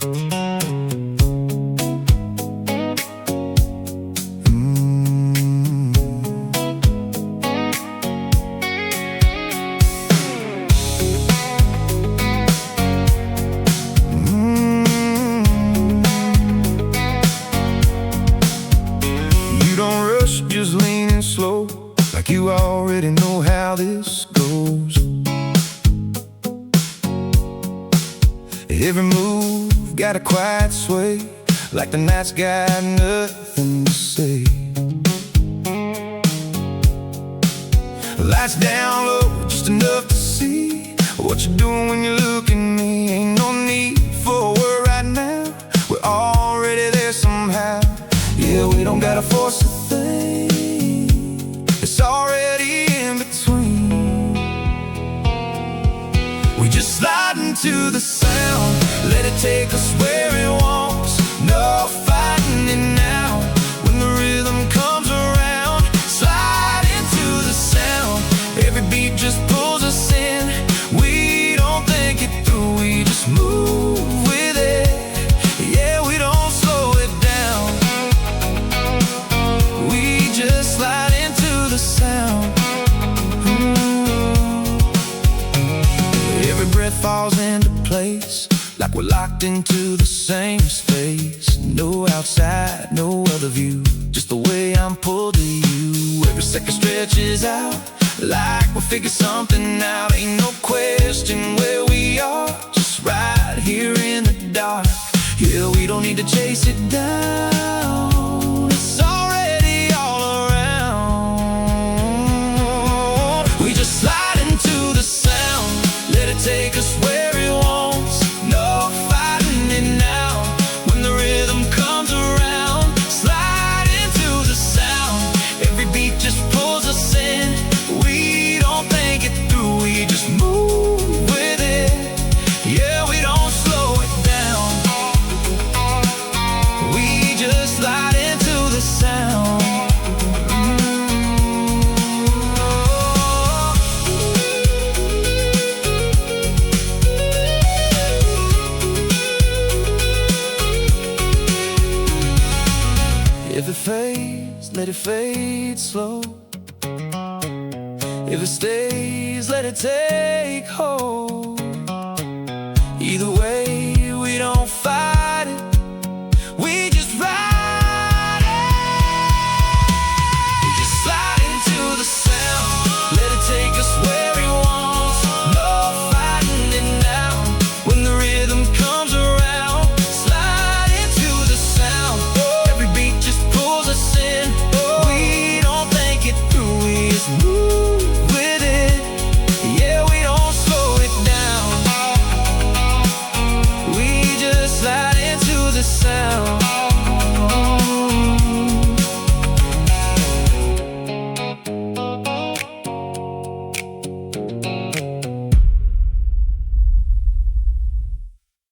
You don't rush, just leaning slow, like you already know how this goes. Every move got a quiet sway, like the night's got nothing to say. Lights down low, just enough to see what you're doing when you look at me. Ain't no need for a word right now, we're already there somehow. Yeah, we don't gotta force a thing, it's already in between. We just slide into the sound, let it take us where it wants. No fighting it now, when the rhythm comes around. Slide into the sound, every beat just pulls us in. We don't think it through, we just move with it. Yeah, we don't slow it down, we just slide into the sound. Every breath falls into place, like we're locked into the same space. No outside, no other view, just the way I'm pulled to you. Every second stretches out, like we figured something out. Ain't no question where we are, just right here in the dark. Yeah, we don't need to chase it down, it's already all around. We just slide into the sound, let it take us where it wants. No fighting it now, when the rhythm comes around. Slide into the sound, every beat just pulls us in. We don't think it through, we just move with it. Yeah, we don't slow it down, we just slide into the sound. If it fades, let it fade slow. If it stays, let it take hold. Either way,